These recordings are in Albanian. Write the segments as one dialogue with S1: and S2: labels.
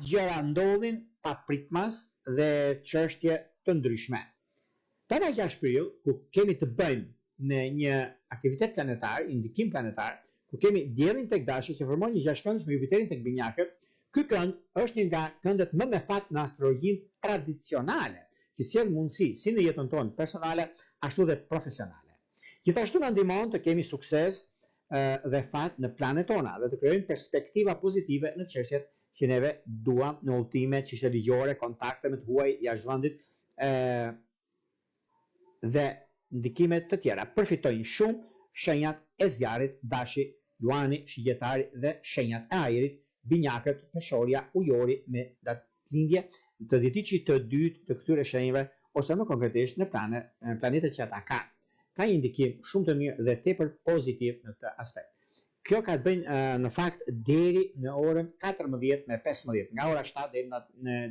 S1: gjëra ndodhin papritmas dhe çështje të ndryshme. Data 6 prill, ku kemi të bëjmë në një aktivitet planetar, një ndikim planetar, ku kemi diellin tek Dashi që formon një gjashtkëndësh me Jupiterin tek Binjakët. Ky kënd është një nga këndet më me fat në astrologjinë tradicionale, që sjell mundësi si në jetën tonë personale, ashtu dhe profesionale. Gjithashtu na ndihmon të kemi sukses dhe fat në planet tona dhe të krijojmë perspektiva pozitive në çështjet që neve duam në udhëtime, çështje ligjore, kontakte me të huaj jashtë vendit dhe ndikimet të tjera. Përfitojnë shumë shenjat e zjarit, Dashi, Luani, Shigjetari dhe shenjat e ajrit, Binjakët, Peshorja, Ujori me datëlindje të dhjetëçit të dytë të këtyre shenjave ose më konkretisht në planetet që ata kanë. Ka një ndikim shumë të mirë dhe tepër pozitiv në këtë aspekt. Kjo ka të bëjë në fakt deri në orën 14:15, nga ora 7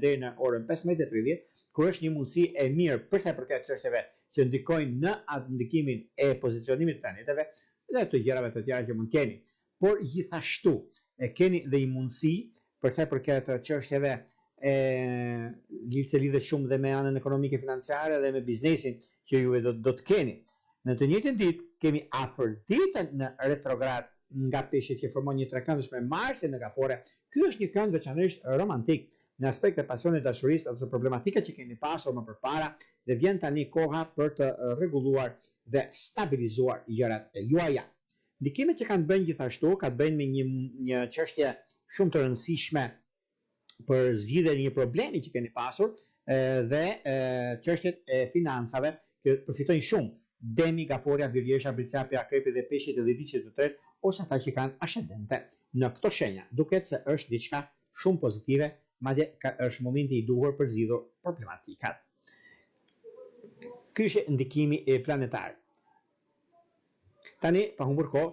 S1: deri në orën 15:30, kur është një mundësi e mirë për sa i përket çështjeve që ndikojnë në atë ndikimin e pozicionimit të planeteve dhe të gjërave të tjera që mund keni. Por gjithashtu e keni dhe një mundësi për sa i përket çështjeve që lidhet shumë dhe me anën ekonomike financiare dhe me biznesin që ju do të keni. Në të njëjtën ditë kemi Afroditën në retrograd nga Peshqit që formon një trekëndësh me Marsin në Gafore. Ky është një kënd veçanërisht romantik në aspekt e pasionit, dashurisë ose problematika që keni pasur më përpara dhe vjen tani koha për të rregulluar dhe stabilizuar gjërat e juaja. Ndikimet që kanë bënë gjithashtu ka të bëjnë me një çështje shumë të rëndësishme për zgjidhjen e një problemi që keni pasur dhe çështjet e financave që përfitojnë shumë. Demi, Gaforia, Virjesha, Briciapi, Akrepi dhe Peshqit e dhjetëçit të tretë ose ata që kanë ascendente në këto shenja. Duket se është diçka shumë pozitive, madje është momenti i duhur për zgjidhur problematikat. Ky është ndikimi planetar. Tani pa humbur kohë,